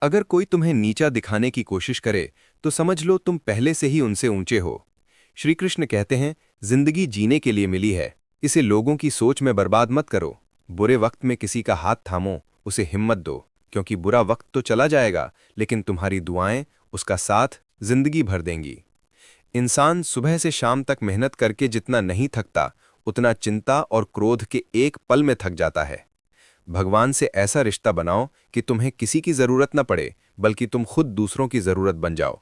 अगर कोई तुम्हें नीचा दिखाने की कोशिश करे तो समझ लो तुम पहले से ही उनसे ऊंचे हो। श्री कृष्ण कहते हैं, जिंदगी जीने के लिए मिली है, इसे लोगों की सोच में बर्बाद मत करो। बुरे वक्त में किसी का हाथ थामो, उसे हिम्मत दो, क्योंकि बुरा वक्त तो चला जाएगा, लेकिन तुम्हारी दुआएं उसका साथ जिंदगी भर देंगी। इंसान सुबह से शाम तक मेहनत करके जितना नहीं थकता, उतना चिंता और क्रोध के एक पल में थक जाता है। भगवान से ऐसा रिश्ता बनाओ कि तुम्हें किसी की जरूरत न पड़े, बल्कि तुम खुद दूसरों की जरूरत बन जाओ।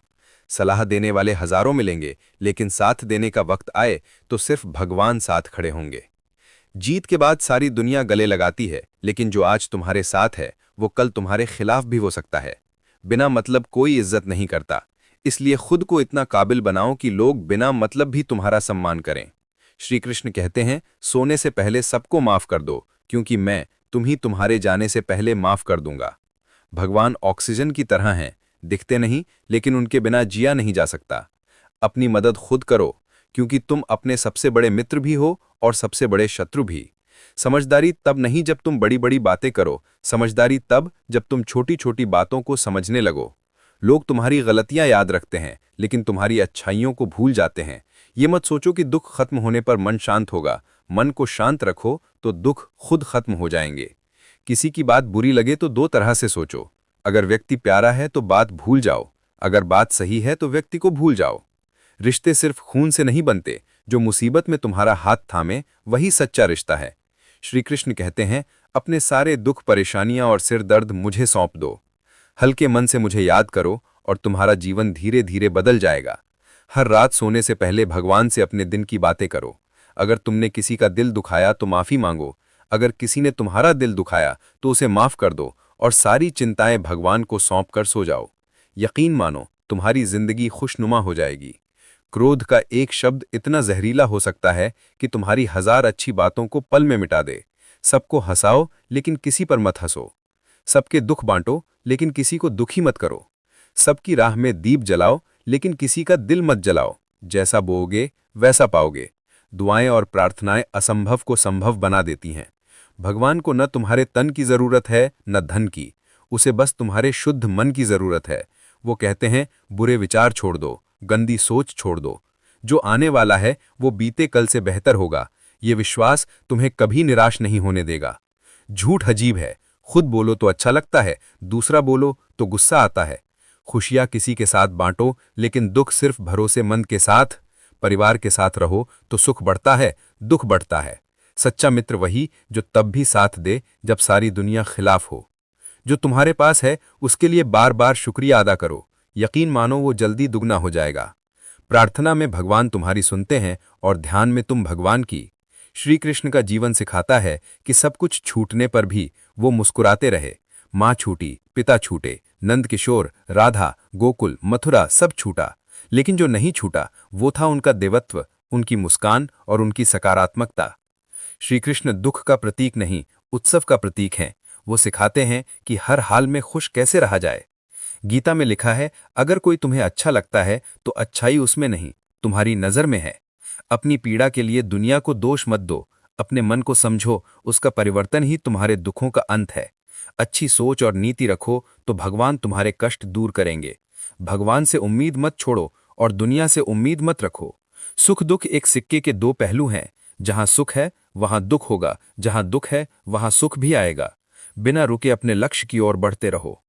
सलाह देने वाले हजारों मिलेंगे, लेकिन साथ देने का वक्त आए तो सिर्फ भगवान साथ खड़े होंगे। जीत के बाद सारी दुनिया गले लगाती है, लेकिन जो आज तुम्हारे साथ है वो कल तुम्हारे खिलाफ भी हो सकता है। बिना मतलब कोई इज्जत नहीं करता, इसलिए खुद को इतना काबिल बनाओ कि लोग बिना मतलब भी तुम्हारा सम्मान करें। श्री कृष्ण कहते हैं, सोने से पहले सबको माफ कर दो, क्योंकि मैं तुम्ही तुम्हारे जाने से पहले माफ कर दूंगा। भगवान ऑक्सीजन की तरह हैं, दिखते नहीं, लेकिन उनके बिना जिया नहीं जा सकता। अपनी मदद खुद करो, क्योंकि तुम अपने सबसे बड़े मित्र भी हो और सबसे बड़े शत्रु भी। समझदारी तब नहीं जब तुम बड़ी बड़ी बातें करो, समझदारी तब जब तुम छोटी छोटी बातों को समझने लगो। लोग तुम्हारी गलतियां याद रखते हैं, लेकिन तुम्हारी अच्छाइयों को भूल जाते हैं। ये मत सोचो कि दुख खत्म होने पर मन शांत होगा। मन को शांत रखो तो दुख खुद खत्म हो जाएंगे। किसी की बात बुरी लगे तो दो तरह से सोचो। अगर व्यक्ति प्यारा है तो बात भूल जाओ, अगर बात सही है तो व्यक्ति को भूल जाओ। रिश्ते सिर्फ खून से नहीं बनते, जो मुसीबत में तुम्हारा हाथ थामे वही सच्चा रिश्ता है। श्री कृष्ण कहते हैं, अपने सारे दुख परेशानियां और सिर दर्द मुझे सौंप दो। हल्के मन से मुझे याद करो और तुम्हारा जीवन धीरे धीरे बदल जाएगा। हर रात सोने से पहले भगवान से अपने दिन की बातें करो। अगर तुमने किसी का दिल दुखाया तो माफी मांगो, अगर किसी ने तुम्हारा दिल दुखाया तो उसे माफ कर दो और सारी चिंताएं भगवान को सौंप कर सो जाओ। यकीन मानो, तुम्हारी जिंदगी खुशनुमा हो जाएगी। क्रोध का एक शब्द इतना जहरीला हो सकता है कि तुम्हारी हजार अच्छी बातों को पल में मिटा दे। सबको हंसाओ, लेकिन किसी पर मत हंसो। सबके दुख बांटो, लेकिन किसी को दुखी मत करो। सबकी राह में दीप जलाओ, लेकिन किसी का दिल मत जलाओ। जैसा बोओगे वैसा पाओगे। दुआएं और प्रार्थनाएं असंभव को संभव बना देती हैं। भगवान को न तुम्हारे तन की जरूरत है न धन की, उसे बस तुम्हारे शुद्ध मन की जरूरत है। वो कहते हैं, बुरे विचार छोड़ दो, गंदी सोच छोड़ दो। जो आने वाला है वो बीते कल से बेहतर होगा। ये विश्वास तुम्हें कभी निराश नहीं होने देगा। झूठ अजीब है, खुद बोलो तो अच्छा लगता है, दूसरा बोलो तो गुस्सा आता है। खुशियां किसी के साथ बांटो, लेकिन दुख सिर्फ भरोसेमंद के साथ। परिवार के साथ रहो तो सुख बढ़ता है, दुख बढ़ता है। सच्चा मित्र वही जो तब भी साथ दे जब सारी दुनिया खिलाफ हो। जो तुम्हारे पास है उसके लिए बार बार शुक्रिया अदा करो। यकीन मानो वो जल्दी दुगना हो जाएगा। प्रार्थना में भगवान तुम्हारी सुनते हैं और ध्यान में तुम भगवान की। श्री कृष्ण का जीवन सिखाता है कि सब कुछ छूटने पर भी वो मुस्कुराते रहे। माँ छूटी, पिता छूटे, नंद किशोर, राधा, गोकुल, मथुरा सब छूटा, लेकिन जो नहीं छूटा वो था उनका देवत्व, उनकी मुस्कान और उनकी सकारात्मकता। श्री कृष्ण दुख का प्रतीक नहीं, उत्सव का प्रतीक हैं। वो सिखाते हैं कि हर हाल में खुश कैसे रहा जाए। गीता में लिखा है, अगर कोई तुम्हें अच्छा लगता है तो अच्छाई उसमें नहीं, तुम्हारी नजर में है। अपनी पीड़ा के लिए दुनिया को दोष मत दो, अपने मन को समझो, उसका परिवर्तन ही तुम्हारे दुखों का अंत है। अच्छी सोच और नीति रखो तो भगवान तुम्हारे कष्ट दूर करेंगे। भगवान से उम्मीद मत छोड़ो और दुनिया से उम्मीद मत रखो। सुख दुख एक सिक्के के दो पहलू हैं। जहां सुख है वहां दुख होगा, जहां दुख है वहां सुख भी आएगा। बिना रुके अपने लक्ष्य की ओर बढ़ते रहो।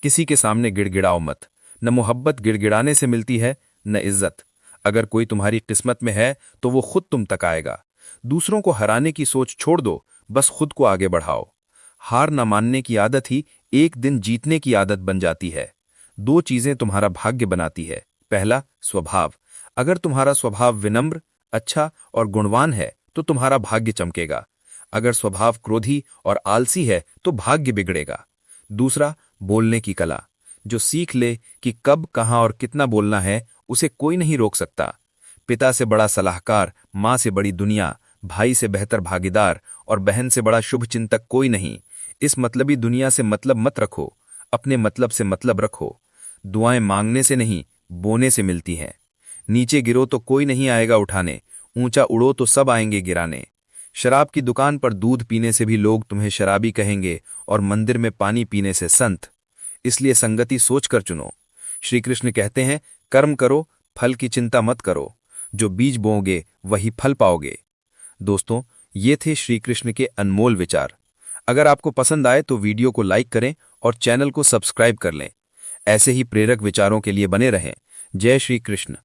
किसी के सामने गिड़गिड़ाओ मत। न मोहब्बत गिड़गिड़ाने से मिलती है, न इज्जत। अगर कोई तुम्हारी किस्मत में है तो वो खुद तुम तक आएगा। दूसरों को हराने की सोच छोड़ दो, बस खुद को आगे बढ़ाओ। हार न मानने की आदत ही एक दिन जीतने की आदत बन जाती है। दो चीजें तुम्हारा भाग्य बनाती है। पहला, स्वभाव। अगर तुम्हारा स्वभाव विनम्र, अच्छा और गुणवान है तो तुम्हारा भाग्य चमकेगा। अगर स्वभाव क्रोधी और आलसी है तो भाग्य बिगड़ेगा। दूसरा, बोलने की कला। जो सीख ले कि कब, कहां और कितना बोलना है, उसे कोई नहीं रोक सकता। पिता से बड़ा सलाहकार, माँ से बड़ी दुनिया, भाई से बेहतर भागीदार और बहन से बड़ा शुभ चिंतक कोई नहीं। इस मतलबी दुनिया से मतलब मत रखो, अपने मतलब से मतलब रखो। दुआएं मांगने से नहीं, बोने से मिलती हैं। नीचे गिरो तो कोई नहीं आएगा उठाने, ऊंचा उड़ो तो सब आएंगे गिराने। शराब की दुकान पर दूध पीने से भी लोग तुम्हें शराबी कहेंगे और मंदिर में पानी पीने से संत। इसलिए संगति सोचकर चुनो। श्री कृष्ण कहते हैं, कर्म करो, फल की चिंता मत करो। जो बीज बोओगे वही फल पाओगे। दोस्तों, ये थे श्री कृष्ण के अनमोल विचार। अगर आपको पसंद आए तो वीडियो को लाइक करें और चैनल को सब्सक्राइब कर लें। ऐसे ही प्रेरक विचारों के लिए बने रहें। जय श्री कृष्ण।